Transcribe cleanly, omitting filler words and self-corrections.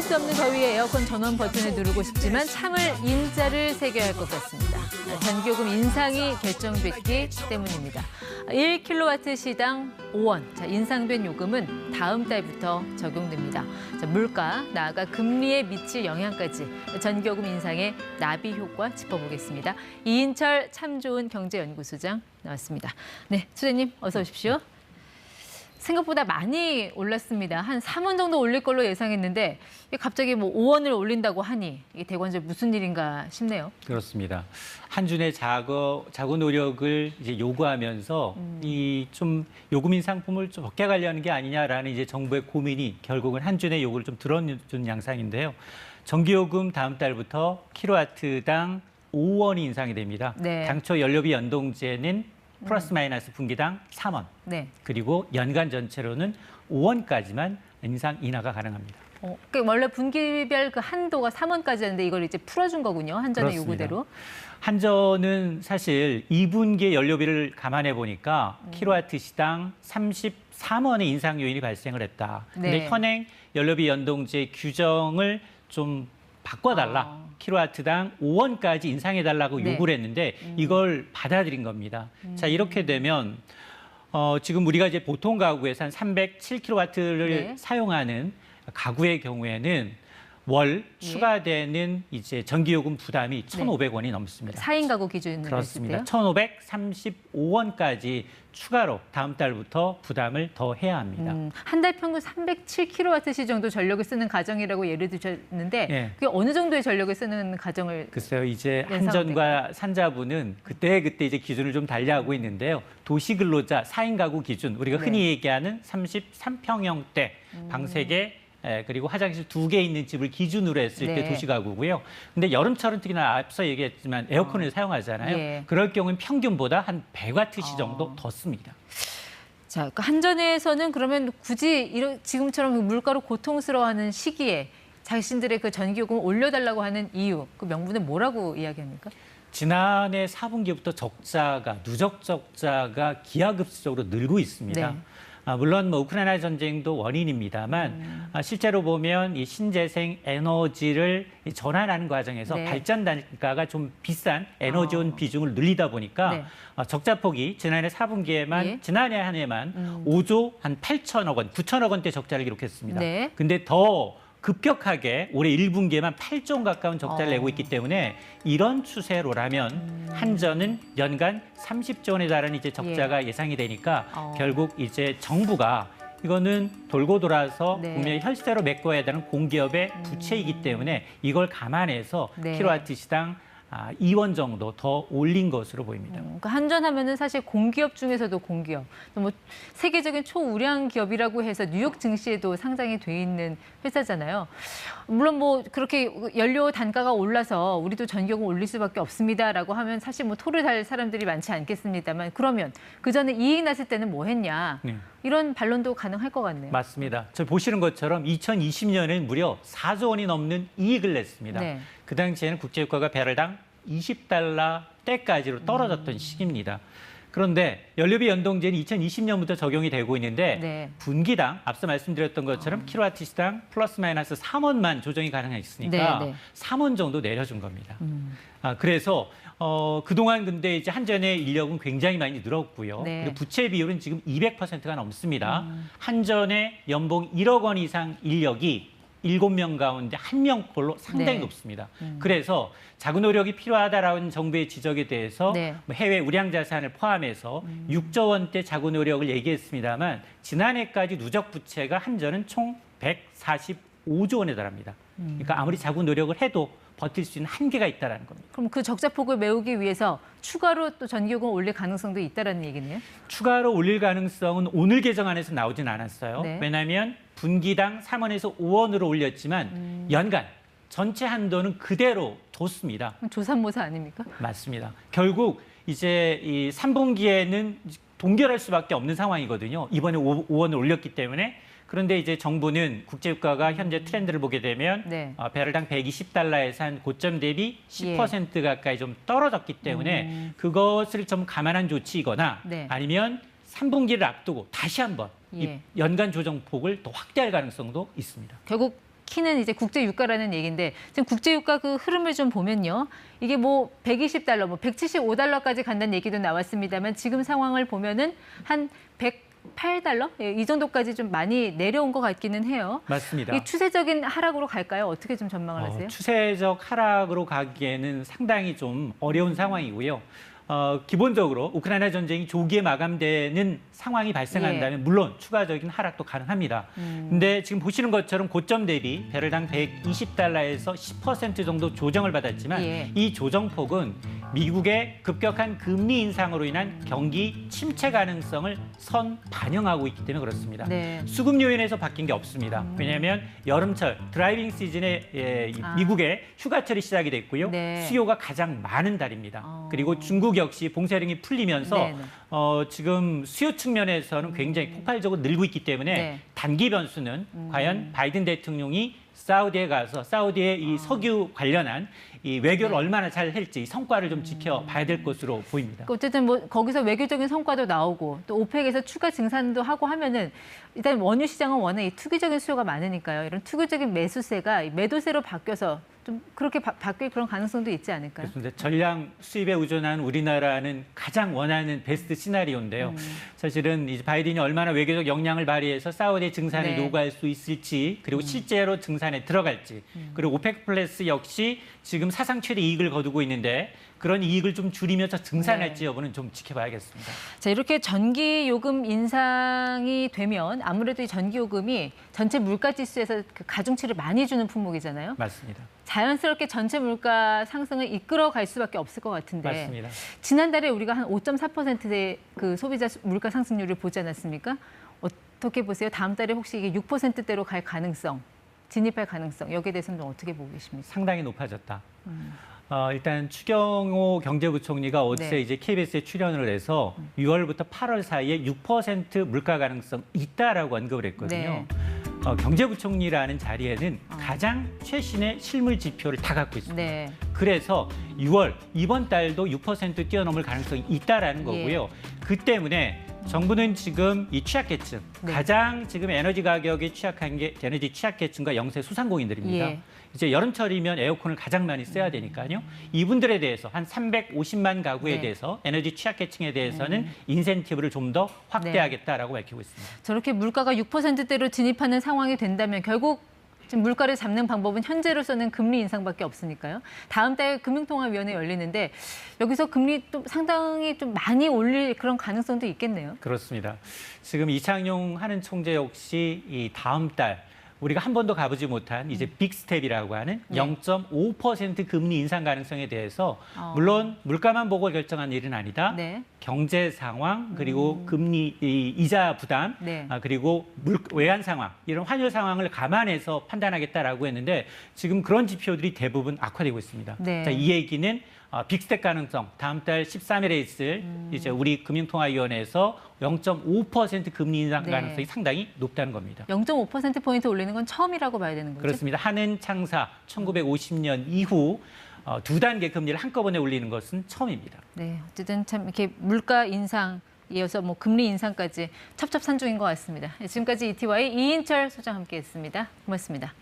수 없는 더위에 에어컨 전원 버튼을 누르고 싶지만 참을 인자를 새겨야 할 것 같습니다. 전기요금 인상이 결정됐기 때문입니다. 1kW 시당 5원. 인상된 요금은 다음 달부터 적용됩니다. 물가, 나아가 금리에 미칠 영향까지 전기요금 인상의 나비 효과 짚어보겠습니다. 이인철 참 좋은 경제연구소장 나왔습니다. 네, 소장님 어서 오십시오. 생각보다 많이 올랐습니다. 한 3원 정도 올릴 걸로 예상했는데 갑자기 5원을 올린다고 하니 이게 대관절 무슨 일인가 싶네요. 그렇습니다. 한준의 자구 노력을 이제 요구하면서 이 좀 요금 인상품을 좀 적게 가려는 게 아니냐라는 이제 정부의 고민이 결국은 한준의 요구를 좀 들어준 양상인데요. 전기요금 다음 달부터 킬로와트당 5원이 인상이 됩니다. 네. 당초 연료비 연동제는 플러스 마이너스 분기당 3원. 네. 그리고 연간 전체로는 5원까지만 인하가 가능합니다. 그러니까 원래 분기별 그 한도가 3원까지였는데 이걸 이제 풀어준 거군요. 한전의 그렇습니다. 요구대로. 한전은 사실 2분기의 연료비를 감안해 보니까 킬로와트 시당 33원의 인상 요인이 발생을 했다. 근데 네. 현행 연료비 연동제 규정을 좀 바꿔달라. 킬로와트당 5원까지 인상해달라고 네. 요구를 했는데 이걸 받아들인 겁니다. 자, 이렇게 되면 지금 우리가 이제 보통 가구에서 한 307kW를 네. 사용하는 가구의 경우에는 월 추가되는 이제 전기요금 부담이 1,500원이 넘습니다. 4인 가구 기준으로 그렇습니다. 했을 때요? 1,535원까지 추가로 다음 달부터 부담을 더 해야 합니다. 한 달 평균 307kWh 정도 전력을 쓰는 가정이라고 예를 드셨는데 예. 그게 어느 정도의 전력을 쓰는 가정을 글쎄요, 이제 연상은 한전과 산자부는 그때 이제 기준을 좀 달리하고 있는데요. 도시근로자 4인 가구 기준, 우리가 흔히 얘기하는 33평형대 방세계 그리고 화장실 2개 있는 집을 기준으로 했을 때 네. 도시가구고요. 근데 여름철은 특히나 앞서 얘기했지만 에어컨을 사용하잖아요. 예. 그럴 경우는 평균보다 한 100와트시 정도 더 씁니다. 자, 그 한전에서는 그러면 굳이 지금처럼 물가로 고통스러워하는 시기에 자신들의 그 전기요금을 올려달라고 하는 이유, 그 명분은 뭐라고 이야기합니까? 지난해 4분기부터 누적 적자가 기하급수적으로 늘고 있습니다. 네. 물론 우크라이나 전쟁도 원인입니다만 실제로 보면 이 신재생 에너지를 전환하는 과정에서 네. 발전 단가가 좀 비싼 에너지원 비중을 늘리다 보니까 적자폭이 지난해 4분기에만 지난해 한 해만 5조 한 8천억 원, 9천억 원대 적자를 기록했습니다. 네. 근데 더 급격하게 올해 1분기에만 8조 원 가까운 적자를 내고 있기 때문에 이런 추세로라면 한전은 연간 30조 원에 달하는 이제 적자가 예상이 되니까 결국 이제 정부가 이거는 돌고 돌아서 국민의 혈세로 메꿔야 되는 공기업의 부채이기 때문에 이걸 감안해서 킬로와트 시당 2원 정도 더 올린 것으로 보입니다. 그러니까 한전하면은 사실 공기업 중에서도 공기업, 뭐 세계적인 초우량 기업이라고 해서 뉴욕 증시에도 상장이 돼 있는 회사잖아요. 물론 뭐 그렇게 연료 단가가 올라서 우리도 전기요금 올릴 수밖에 없습니다라고 하면 사실 뭐 토를 달 사람들이 많지 않겠습니다만 그러면 그 전에 이익 났을 때는 뭐 했냐 이런 반론도 가능할 것 같네요. 맞습니다. 저 보시는 것처럼 2020년에는 무려 4조 원이 넘는 이익을 냈습니다. 네. 그 당시에는 국제유가가 배럴당 20달러대까지로 떨어졌던 시기입니다. 그런데 연료비 연동제는 2020년부터 적용이 되고 있는데 분기당 앞서 말씀드렸던 것처럼 킬로와트 시당 플러스 마이너스 3원만 조정이 가능했으니까 3원 정도 내려준 겁니다. 그래서 그동안 근데 이제 한전의 인력은 굉장히 많이 늘었고요. 그리고 부채 비율은 지금 200%가 넘습니다. 한전의 연봉 1억 원 이상 인력이 7명 가운데 1명 꼴로 상당히 높습니다. 그래서 자구 노력이 필요하다라는 정부의 지적에 대해서 해외 우량 자산을 포함해서 6조 원대 자구 노력을 얘기했습니다만 지난해까지 누적 부채가 한전은 총 145조 원에 달합니다. 그러니까 아무리 자구 노력을 해도 버틸 수 있는 한계가 있다는 겁니다. 그럼 그 적자폭을 메우기 위해서 추가로 또 전기요금 올릴 가능성도 있다는 얘기네요? 추가로 올릴 가능성은 오늘 개정안에서 나오진 않았어요. 왜냐하면 분기당 3원에서 5원으로 올렸지만 연간 전체 한도는 그대로 뒀습니다. 조삼모사 아닙니까? 맞습니다. 결국 이제 이 3분기에는 동결할 수밖에 없는 상황이거든요. 이번에 5원을 올렸기 때문에. 그런데 이제 정부는 국제유가가 현재 트렌드를 보게 되면 배럴당 120달러에서 한 고점 대비 10% 가까이 좀 떨어졌기 때문에 그것을 좀 감안한 조치이거나 아니면 3분기를 앞두고 다시 한번 이 연간 조정폭을 더 확대할 가능성도 있습니다. 결국 키는 이제 국제 유가라는 얘기인데 지금 국제 유가 그 흐름을 좀 보면요. 이게 뭐 120달러, 뭐 175달러까지 간다는 얘기도 나왔습니다만 지금 상황을 보면은 한 108달러? 이 정도까지 좀 많이 내려온 것 같기는 해요. 맞습니다. 이 추세적인 하락으로 갈까요? 어떻게 좀 전망을 하세요? 추세적 하락으로 가기에는 상당히 좀 어려운 상황이고요. 기본적으로 우크라이나 전쟁이 조기에 마감되는 상황이 발생한다면 물론 추가적인 하락도 가능합니다. 근데 지금 보시는 것처럼 고점 대비 배럴당 120달러에서 10% 정도 조정을 받았지만 이 조정폭은 미국의 급격한 금리 인상으로 인한 경기 침체 가능성을 반영하고 있기 때문에 그렇습니다. 수급 요인에서 바뀐 게 없습니다. 왜냐하면 여름철 드라이빙 시즌에 미국의 휴가철이 시작이 됐고요. 수요가 가장 많은 달입니다. 그리고 중국 역시 봉쇄령이 풀리면서 지금 수요 측면에서는 굉장히 폭발적으로 늘고 있기 때문에 단기 변수는 과연 바이든 대통령이 사우디에 가서 사우디의 이 석유 관련한 이 외교를 얼마나 잘 할지 성과를 좀 지켜봐야 될 것으로 보입니다. 어쨌든 뭐 거기서 외교적인 성과도 나오고 또 오펙에서 추가 증산도 하고 하면은 일단 원유 시장은 워낙 이 투기적인 수요가 많으니까요. 이런 투기적인 매수세가 매도세로 바뀌어서 좀 그렇게 바뀔 그런 가능성도 있지 않을까요? 그렇습니다. 전량 수입에 의존한 우리나라는 가장 원하는 베스트 시나리오인데요. 사실은 이제 바이든이 얼마나 외교적 역량을 발휘해서 사우디 증산을 요구할 수 있을지 그리고 실제로 증산에 들어갈지 그리고 오펙 플러스 역시 지금 사상 최대 이익을 거두고 있는데 그런 이익을 좀 줄이면서 증산할지 여부는 좀 지켜봐야겠습니다. 자, 이렇게 전기요금 인상이 되면 아무래도 이 전기요금이 전체 물가지수에서 그 가중치를 많이 주는 품목이잖아요. 맞습니다. 자연스럽게 전체 물가 상승을 이끌어갈 수밖에 없을 것 같은데 맞습니다. 지난달에 우리가 한 5.4%의 그 소비자 물가 상승률을 보지 않았습니까? 어떻게 보세요? 다음 달에 혹시 이게 6%대로 갈 가능성, 진입할 가능성 여기에 대해서는 좀 어떻게 보고 계십니까? 상당히 높아졌다. 일단 추경호 경제부총리가 어제 이제 KBS에 출연을 해서 6월부터 8월 사이에 6% 물가 가능성 있다라고 언급을 했거든요. 경제부총리라는 자리에는 가장 최신의 실물 지표를 다 갖고 있습니다. 그래서 6월 이번 달도 6% 뛰어넘을 가능성이 있다라는 거고요. 그 때문에 정부는 지금 이 취약계층, 가장 지금 에너지 가격에 취약한 게 에너지 취약계층과 영세 소상공인들입니다. 이제 여름철이면 에어컨을 가장 많이 써야 되니까요. 이분들에 대해서 한 350만 가구에 대해서 에너지 취약계층에 대해서는 인센티브를 좀 더 확대하겠다라고 밝히고 있습니다. 저렇게 물가가 6%대로 진입하는 상황이 된다면 결국 지금 물가를 잡는 방법은 현재로서는 금리 인상밖에 없으니까요. 다음 달 금융통화위원회 열리는데 여기서 금리 또 상당히 좀 많이 올릴 그런 가능성도 있겠네요. 그렇습니다. 지금 이창용 하는 총재 역시 이 다음 달 우리가 한 번도 가보지 못한 이제 빅스텝이라고 하는 0.5% 금리 인상 가능성에 대해서 물론 물가만 보고 결정한 일은 아니다. 경제 상황 그리고 금리 이자 부담 그리고 외환 상황 이런 환율 상황을 감안해서 판단하겠다라고 했는데 지금 그런 지표들이 대부분 악화되고 있습니다. 자, 이 얘기는 빅스텝 가능성 다음 달 13일에 있을 이제 우리 금융통화위원회에서 0.5% 금리 인상 가능성이 상당히 높다는 겁니다. 0.5%포인트 올리는 건 처음이라고 봐야 되는 거죠? 그렇습니다. 한은 창사 1950년 이후 두 단계 금리를 한꺼번에 올리는 것은 처음입니다. 네, 어쨌든 참 이렇게 물가 인상 이어서 뭐 금리 인상까지 첩첩산중인 것 같습니다. 지금까지 ETY 이인철 소장 함께했습니다. 고맙습니다.